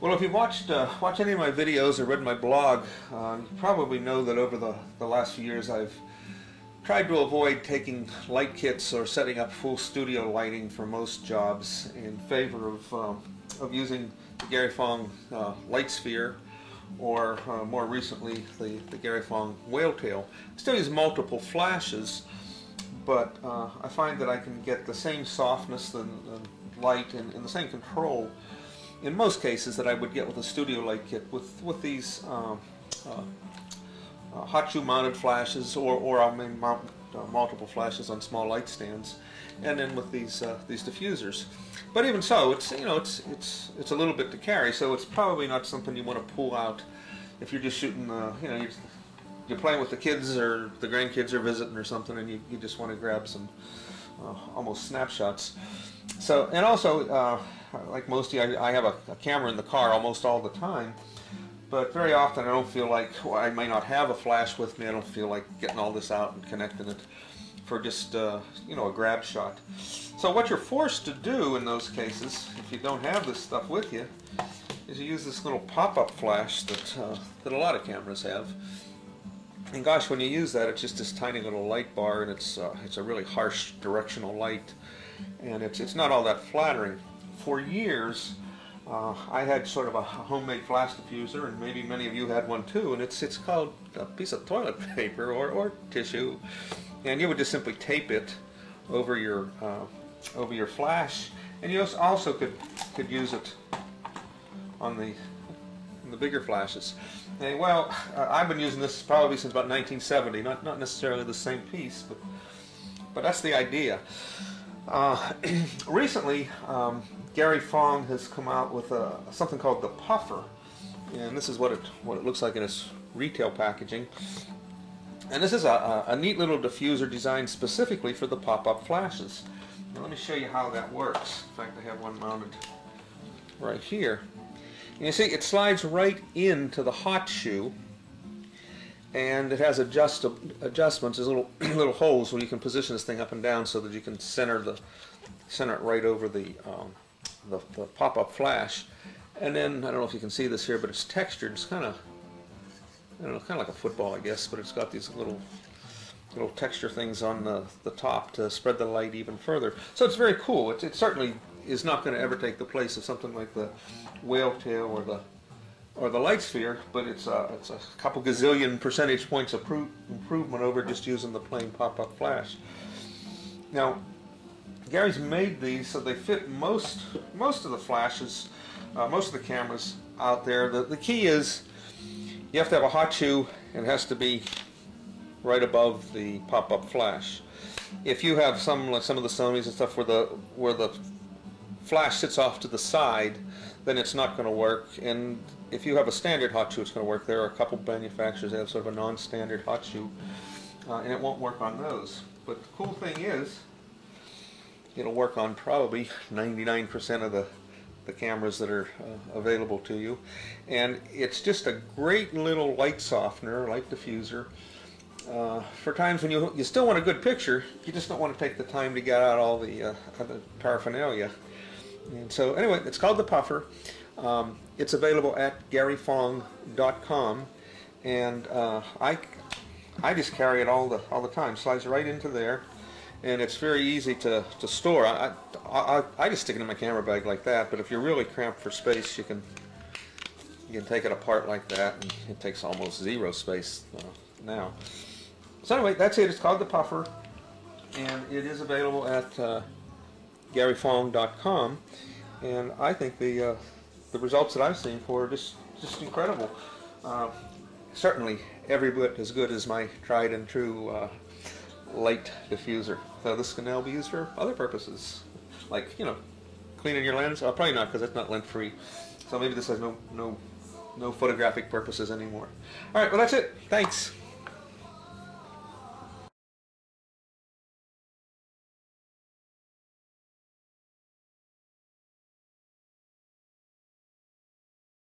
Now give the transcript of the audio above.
Well, if you've watched any of my videos or read my blog, you probably know that over the last few years I've tried to avoid taking light kits or setting up full studio lighting for most jobs in favor of using the Gary Fong light sphere, or more recently the Gary Fong whale tail. I still use multiple flashes, but I find that I can get the same softness and light and the same control in most cases that I would get with a studio light kit with these hot shoe mounted flashes, or I may mount multiple flashes on small light stands, and then with these diffusers. But even so, it's it's a little bit to carry, so it's probably not something you want to pull out if you're just shooting you're playing with the kids or the grandkids are visiting or something, and you just want to grab some almost snapshots. So, and also like most of you, I have a camera in the car almost all the time, but very often I don't feel like, well, I may not have a flash with me, I don't feel like getting all this out and connecting it for just a grab shot. So what you're forced to do in those cases, if you don't have this stuff with you, is you use this little pop-up flash that a lot of cameras have. And gosh, when you use that, it's just this tiny little light bar, and it's a really harsh directional light, and it's not all that flattering. For years, I had sort of a homemade flash diffuser, and maybe many of you had one too, and it's called a piece of toilet paper or tissue, and you would just simply tape it over your flash, and you also could use it on the bigger flashes. And well, I've been using this probably since about 1970, not necessarily the same piece, but that's the idea. Recently, Gary Fong has come out with something called the Puffer, and this is what it looks like in its retail packaging. And this is a neat little diffuser designed specifically for the pop-up flashes. Now let me show you how that works. In fact, I have one mounted right here. And you see, it slides right into the hot shoe, and it has adjustments. There's little holes where you can position this thing up and down so that you can center it right over the pop-up flash. And then, I don't know if you can see this here, but it's textured. It's kind of, I don't know, kind of like a football, I guess, but it's got these little texture things on the top to spread the light even further. So it's very cool. It certainly is not going to ever take the place of something like the whale tail or the light sphere, but it's a couple gazillion percentage points of improvement over just using the plain pop-up flash. Now, Gary's made these so they fit most of the flashes, most of the cameras out there. The key is you have to have a hot shoe, and it has to be right above the pop-up flash. If you have some of the Sonys and stuff where the flash sits off to the side, then it's not going to work. And if you have a standard hot shoe, it's going to work. There are a couple manufacturers that have sort of a non-standard hot shoe, and it won't work on those. But the cool thing is, it'll work on probably 99% of the cameras that are available to you. And it's just a great little light softener, light diffuser, for times when you still want a good picture, you just don't want to take the time to get out all the paraphernalia. And so anyway, it's called the Puffer. It's available at garyfong.com, and I just carry it all the time. Slides right into there, and it's very easy to store. I just stick it in my camera bag like that. But if you're really cramped for space, you can take it apart like that, and it takes almost zero space now. So anyway, that's it. It's called the Puffer, and it is available at garyfong.com, and I think the results that I've seen for it are just incredible. Certainly every bit as good as my tried and true light diffuser. So this can now be used for other purposes, like cleaning your lens. Probably not, because it's not lint free. So maybe this has no photographic purposes anymore. All right, well that's it. Thanks.